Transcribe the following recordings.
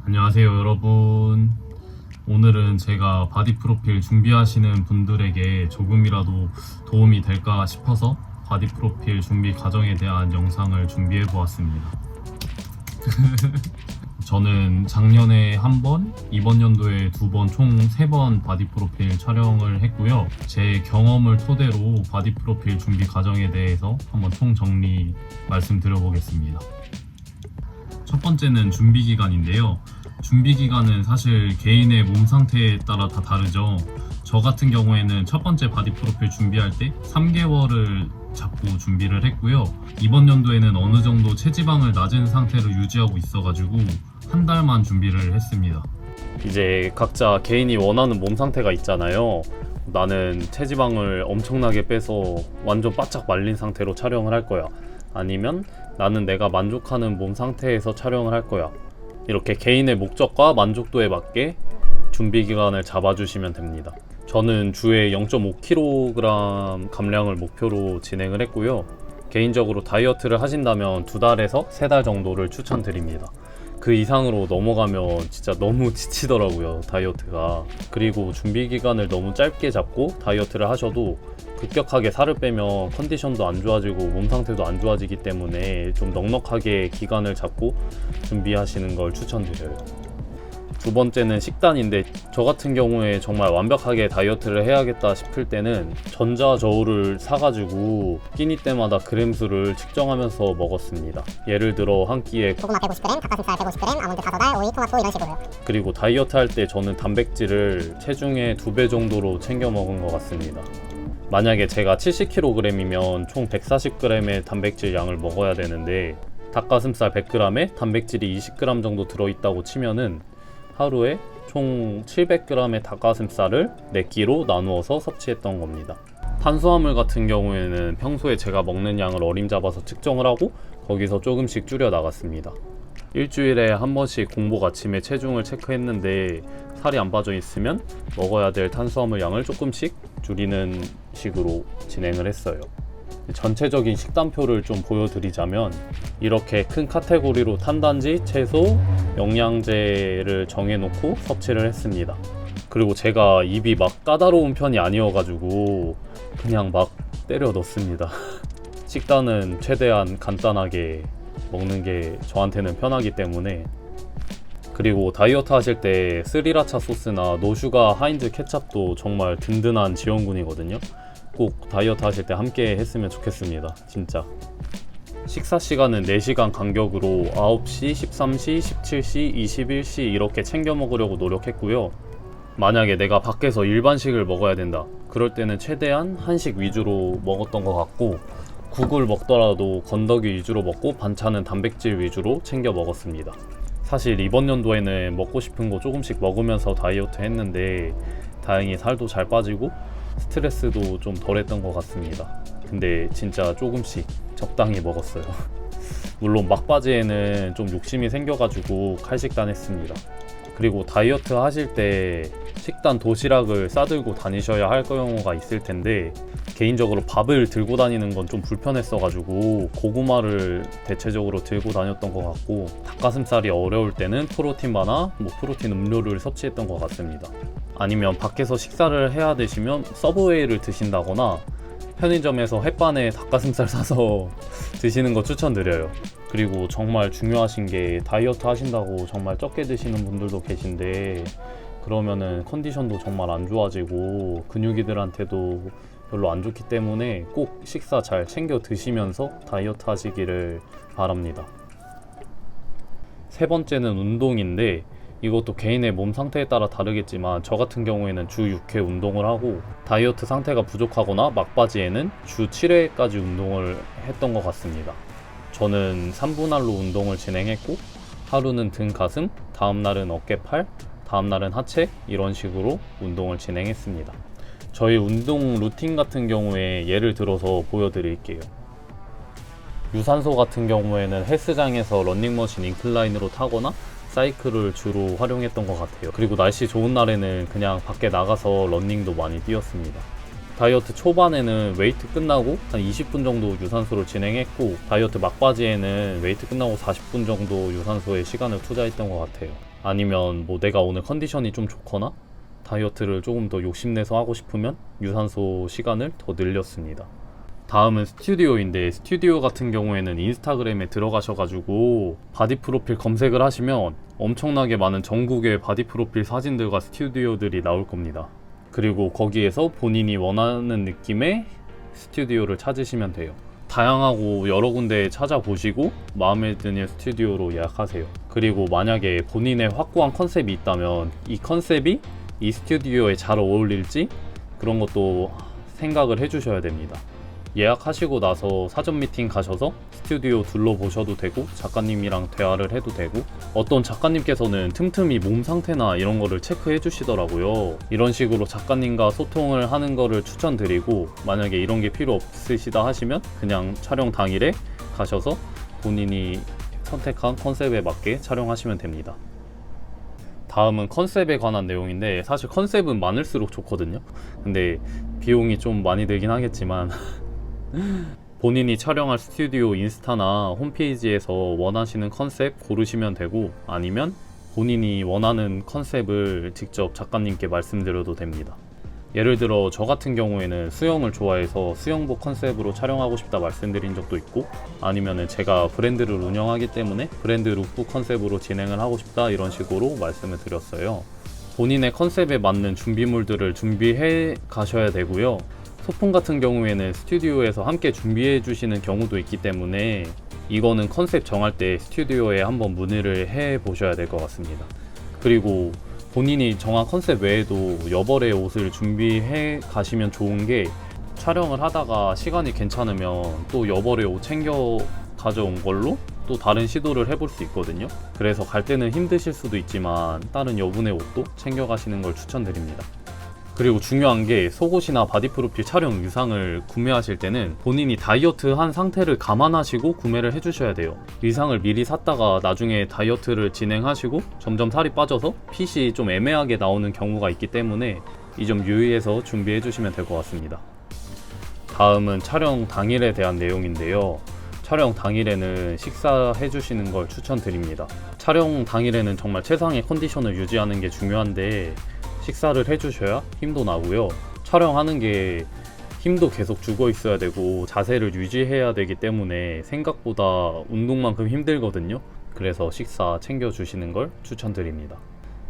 안녕하세요 여러분. 오늘은 제가 바디 프로필 준비하시는 분들에게 조금이라도 도움이 될까 싶어서 바디 프로필 준비 과정에 대한 영상을 준비해 보았습니다. 저는 작년에 한 번, 이번 연도에 두 번, 총 3번 바디 프로필 촬영을 했고요. 제 경험을 토대로 바디 프로필 준비 과정에 대해서 한번 총 정리 말씀드려보겠습니다. 첫 번째는 준비 기간인데요. 준비 기간은 사실 개인의 몸 상태에 따라 다 다르죠. 저 같은 경우에는 첫 번째 바디 프로필 준비할 때 3개월을 잡고 준비를 했고요. 이번 연도에는 어느 정도 체지방을 낮은 상태로 유지하고 있어가지고 한 달만 준비를 했습니다. 이제 각자 개인이 원하는 몸 상태가 있잖아요. 나는 체지방을 엄청나게 빼서 완전 바짝 말린 상태로 촬영을 할 거야. 아니면 나는 내가 만족하는 몸 상태에서 촬영을 할 거야. 이렇게 개인의 목적과 만족도에 맞게 준비 기간을 잡아주시면 됩니다. 저는 주에 0.5kg 감량을 목표로 진행을 했고요. 개인적으로 다이어트를 하신다면 2달에서 3달 정도를 추천드립니다. 그 이상으로 넘어가면 진짜 너무 지치더라고요, 다이어트가. 그리고 준비 기간을 너무 짧게 잡고 다이어트를 하셔도 급격하게 살을 빼면 컨디션도 안 좋아지고 몸 상태도 안 좋아지기 때문에 좀 넉넉하게 기간을 잡고 준비하시는 걸 추천드려요. 두 번째는 식단인데, 저 같은 경우에 정말 완벽하게 다이어트를 해야겠다 싶을 때는 전자저울을 사가지고 끼니 때마다 그램수를 측정하면서 먹었습니다. 예를 들어 한 끼에 고구마 150g, 닭가슴살 150g, 아몬드 5달, 오이, 토마토 이런 식으로요. 그리고 다이어트 할 때 저는 단백질을 체중의 2배 정도로 챙겨 먹은 것 같습니다. 만약에 제가 70kg이면 총 140g의 단백질 양을 먹어야 되는데, 닭가슴살 100g에 단백질이 20g 정도 들어있다고 치면은 하루에 총 700g의 닭가슴살을 4끼로 나누어서 섭취했던 겁니다. 탄수화물 같은 경우에는 평소에 제가 먹는 양을 어림잡아서 측정을 하고 거기서 조금씩 줄여 나갔습니다. 일주일에 한 번씩 공복 아침에 체중을 체크했는데 살이 안 빠져 있으면 먹어야 될 탄수화물 양을 조금씩 줄이는 식으로 진행을 했어요. 전체적인 식단표를 좀 보여드리자면, 이렇게 큰 카테고리로 탄단지, 채소, 영양제를 정해놓고 섭취를 했습니다. 그리고 제가 입이 막 까다로운 편이 아니어가지고 그냥 막 때려 넣습니다. 식단은 최대한 간단하게 먹는 게 저한테는 편하기 때문에. 그리고 다이어트 하실 때 스리라차 소스나 노슈가 하인즈 케찹도 정말 든든한 지원군이거든요. 꼭 다이어트 하실 때 함께 했으면 좋겠습니다. 진짜. 식사 시간은 4시간 간격으로 9시, 13시, 17시, 21시 이렇게 챙겨 먹으려고 노력했고요. 만약에 내가 밖에서 일반식을 먹어야 된다, 그럴 때는 최대한 한식 위주로 먹었던 것 같고, 국을 먹더라도 건더기 위주로 먹고 반찬은 단백질 위주로 챙겨 먹었습니다. 사실 이번 연도에는 먹고 싶은 거 조금씩 먹으면서 다이어트 했는데 다행히 살도 잘 빠지고 스트레스도 좀 덜했던 것 같습니다. 근데 진짜 조금씩 적당히 먹었어요. 물론 막바지에는 좀 욕심이 생겨가지고 칼식단 했습니다. 그리고 다이어트 하실 때 식단 도시락을 싸들고 다니셔야 할 경우가 있을 텐데, 개인적으로 밥을 들고 다니는 건 좀 불편했어가지고 고구마를 대체적으로 들고 다녔던 것 같고, 닭가슴살이 어려울 때는 프로틴 바나 프로틴 음료를 섭취했던 것 같습니다. 아니면 밖에서 식사를 해야 되시면 서브웨이를 드신다거나 편의점에서 햇반에 닭가슴살 사서 드시는 거 추천드려요. 그리고 정말 중요하신 게, 다이어트 하신다고 정말 적게 드시는 분들도 계신데 그러면은 컨디션도 정말 안 좋아지고 근육이들한테도 별로 안 좋기 때문에 꼭 식사 잘 챙겨 드시면서 다이어트 하시기를 바랍니다. 세 번째는 운동인데, 이것도 개인의 몸 상태에 따라 다르겠지만 저 같은 경우에는 주 6회 운동을 하고, 다이어트 상태가 부족하거나 막바지에는 주 7회까지 운동을 했던 것 같습니다. 저는 3분할로 운동을 진행했고, 하루는 등 가슴, 다음날은 어깨 팔, 다음날은 하체, 이런 식으로 운동을 진행했습니다. 저희 운동 루틴 같은 경우에 예를 들어서 보여드릴게요. 유산소 같은 경우에는 헬스장에서 러닝머신 인클라인으로 타거나 사이클을 주로 활용했던 것 같아요. 그리고 날씨 좋은 날에는 그냥 밖에 나가서 러닝도 많이 뛰었습니다. 다이어트 초반에는 웨이트 끝나고 한 20분 정도 유산소를 진행했고, 다이어트 막바지에는 웨이트 끝나고 40분 정도 유산소에 시간을 투자했던 것 같아요. 아니면 뭐 내가 오늘 컨디션이 좀 좋거나 다이어트를 조금 더 욕심내서 하고 싶으면 유산소 시간을 더 늘렸습니다. 다음은 스튜디오인데, 스튜디오 같은 경우에는 인스타그램에 들어가셔가지고 바디 프로필 검색을 하시면 엄청나게 많은 전국의 바디 프로필 사진들과 스튜디오들이 나올 겁니다. 그리고 거기에서 본인이 원하는 느낌의 스튜디오를 찾으시면 돼요. 다양하고 여러 군데 찾아보시고 마음에 드는 스튜디오로 예약하세요. 그리고 만약에 본인의 확고한 컨셉이 있다면 이 컨셉이 이 스튜디오에 잘 어울릴지 그런 것도 생각을 해주셔야 됩니다. 예약하시고 나서 사전 미팅 가셔서 스튜디오 둘러보셔도 되고 작가님이랑 대화를 해도 되고, 어떤 작가님께서는 틈틈이 몸 상태나 이런 거를 체크해 주시더라고요. 이런 식으로 작가님과 소통을 하는 거를 추천드리고, 만약에 이런 게 필요 없으시다 하시면 그냥 촬영 당일에 가셔서 본인이 선택한 컨셉에 맞게 촬영하시면 됩니다. 다음은 컨셉에 관한 내용인데, 사실 컨셉은 많을수록 좋거든요. 근데 비용이 좀 많이 들긴 하겠지만 본인이 촬영할 스튜디오 인스타나 홈페이지에서 원하시는 컨셉 고르시면 되고, 아니면 본인이 원하는 컨셉을 직접 작가님께 말씀드려도 됩니다. 예를 들어 저 같은 경우에는 수영을 좋아해서 수영복 컨셉으로 촬영하고 싶다 말씀드린 적도 있고, 아니면은 제가 브랜드를 운영하기 때문에 브랜드 룩북 컨셉으로 진행을 하고 싶다 이런 식으로 말씀을 드렸어요. 본인의 컨셉에 맞는 준비물들을 준비해 가셔야 되고요. 소품 같은 경우에는 스튜디오에서 함께 준비해 주시는 경우도 있기 때문에 이거는 컨셉 정할 때 스튜디오에 한번 문의를 해 보셔야 될 것 같습니다. 그리고 본인이 정한 컨셉 외에도 여벌의 옷을 준비해 가시면 좋은 게, 촬영을 하다가 시간이 괜찮으면 또 여벌의 옷 챙겨 가져온 걸로 또 다른 시도를 해볼 수 있거든요. 그래서 갈 때는 힘드실 수도 있지만 다른 여분의 옷도 챙겨 가시는 걸 추천드립니다. 그리고 중요한 게, 속옷이나 바디 프로필 촬영 의상을 구매하실 때는 본인이 다이어트한 상태를 감안하시고 구매를 해주셔야 돼요. 의상을 미리 샀다가 나중에 다이어트를 진행하시고 점점 살이 빠져서 핏이 좀 애매하게 나오는 경우가 있기 때문에 이 점 유의해서 준비해 주시면 될 것 같습니다. 다음은 촬영 당일에 대한 내용인데요. 촬영 당일에는 식사해 주시는 걸 추천드립니다. 촬영 당일에는 정말 최상의 컨디션을 유지하는 게 중요한데, 식사를 해주셔야 힘도 나고요. 촬영하는 게 힘도 계속 죽어 있어야 되고 자세를 유지해야 되기 때문에 생각보다 운동만큼 힘들거든요. 그래서 식사 챙겨주시는 걸 추천드립니다.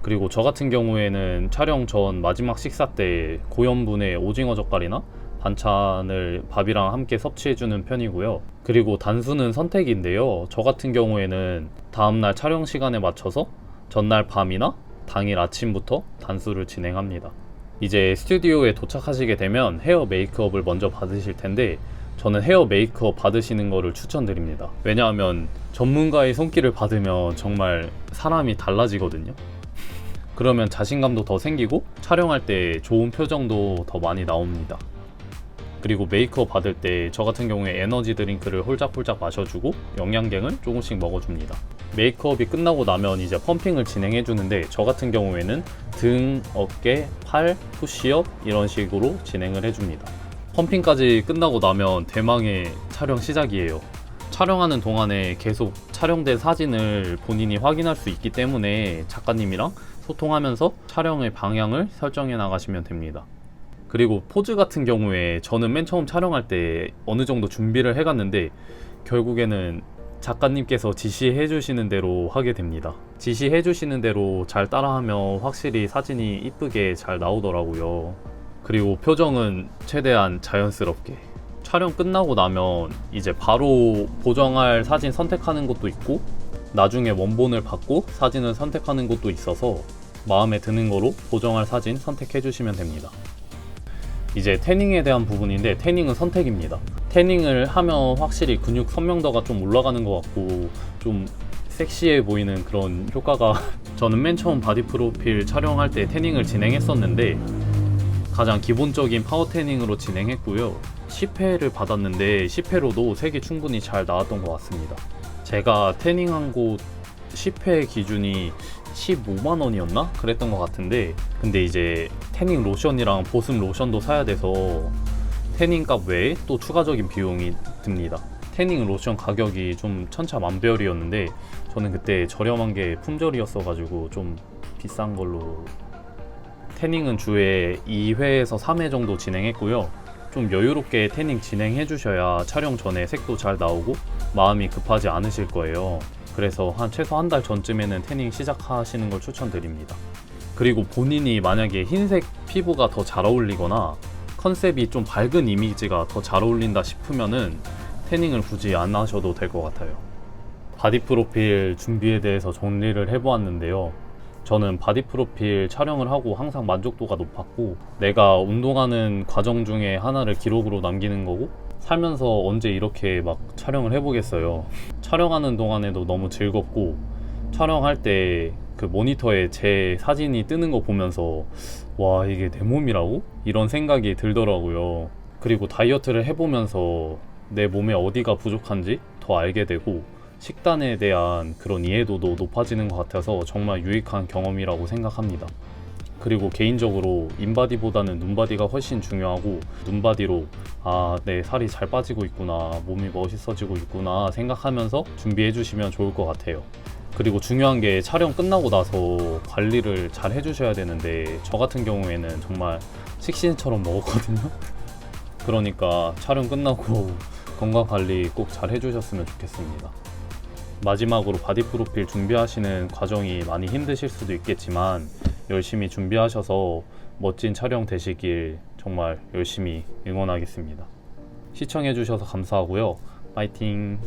그리고 저 같은 경우에는 촬영 전 마지막 식사 때 고염분의 오징어 젓갈이나 반찬을 밥이랑 함께 섭취해주는 편이고요. 그리고 단수는 선택인데요. 저 같은 경우에는 다음날 촬영 시간에 맞춰서 전날 밤이나 당일 아침부터 단수를 진행합니다. 이제 스튜디오에 도착하시게 되면 헤어 메이크업을 먼저 받으실 텐데, 저는 헤어 메이크업 받으시는 거를 추천드립니다. 왜냐하면 전문가의 손길을 받으면 정말 사람이 달라지거든요. 그러면 자신감도 더 생기고 촬영할 때 좋은 표정도 더 많이 나옵니다. 그리고 메이크업 받을 때 저 같은 경우에 에너지 드링크를 홀짝홀짝 마셔주고 영양갱을 조금씩 먹어줍니다. 메이크업이 끝나고 나면 이제 펌핑을 진행해 주는데, 저 같은 경우에는 등, 어깨, 팔, 푸시업 이런 식으로 진행을 해줍니다. 펌핑까지 끝나고 나면 대망의 촬영 시작이에요. 촬영하는 동안에 계속 촬영된 사진을 본인이 확인할 수 있기 때문에 작가님이랑 소통하면서 촬영의 방향을 설정해 나가시면 됩니다. 그리고 포즈 같은 경우에 저는 맨 처음 촬영할 때 어느 정도 준비를 해갔는데 결국에는 작가님께서 지시해 주시는 대로 하게 됩니다. 지시해 주시는 대로 잘 따라하면 확실히 사진이 이쁘게 잘 나오더라고요. 그리고 표정은 최대한 자연스럽게. 촬영 끝나고 나면 이제 바로 보정할 사진 선택하는 것도 있고, 나중에 원본을 받고 사진을 선택하는 것도 있어서 마음에 드는 거로 보정할 사진 선택해 주시면 됩니다. 이제 태닝에 대한 부분인데, 태닝은 선택입니다. 태닝을 하면 확실히 근육 선명도가 좀 올라가는 것 같고 좀 섹시해 보이는 그런 효과가 저는 맨 처음 바디 프로필 촬영할 때 태닝을 진행했었는데 가장 기본적인 파워 태닝으로 진행했고요. 10회를 받았는데 10회로도 색이 충분히 잘 나왔던 것 같습니다. 제가 태닝한 곳 10회 기준이 15만 원이었나? 그랬던 것 같은데, 근데 이제 태닝 로션이랑 보습 로션도 사야 돼서 태닝 값 외에 또 추가적인 비용이 듭니다. 태닝 로션 가격이 좀 천차만별이었는데 저는 그때 저렴한 게 품절이었어가지고 좀 비싼 걸로. 태닝은 주에 2회에서 3회 정도 진행했고요. 좀 여유롭게 태닝 진행해 주셔야 촬영 전에 색도 잘 나오고 마음이 급하지 않으실 거예요. 그래서 최소 한 달 전쯤에는 태닝 시작하시는 걸 추천드립니다. 그리고 본인이 만약에 흰색 피부가 더 잘 어울리거나 컨셉이 좀 밝은 이미지가 더 잘 어울린다 싶으면은 태닝을 굳이 안 하셔도 될 것 같아요. 바디 프로필 준비에 대해서 정리를 해보았는데요. 저는 바디 프로필 촬영을 하고 항상 만족도가 높았고, 내가 운동하는 과정 중에 하나를 기록으로 남기는 거고, 살면서 언제 이렇게 막 촬영을 해보겠어요. 촬영하는 동안에도 너무 즐겁고, 촬영할 때 그 모니터에 제 사진이 뜨는 거 보면서 와, 이게 내 몸이라고? 이런 생각이 들더라고요. 그리고 다이어트를 해보면서 내 몸에 어디가 부족한지 더 알게 되고, 식단에 대한 그런 이해도도 높아지는 것 같아서 정말 유익한 경험이라고 생각합니다. 그리고 개인적으로 인바디보다는 눈바디가 훨씬 중요하고, 눈바디로 내 살이 잘 빠지고 있구나, 몸이 멋있어지고 있구나 생각하면서 준비해 주시면 좋을 것 같아요. 그리고 중요한 게 촬영 끝나고 나서 관리를 잘 해주셔야 되는데, 저 같은 경우에는 정말 식신처럼 먹었거든요. 그러니까 촬영 끝나고 건강관리 꼭 잘 해주셨으면 좋겠습니다. 마지막으로 바디 프로필 준비하시는 과정이 많이 힘드실 수도 있겠지만 열심히 준비하셔서 멋진 촬영 되시길 정말 열심히 응원하겠습니다. 시청해주셔서 감사하고요. 파이팅!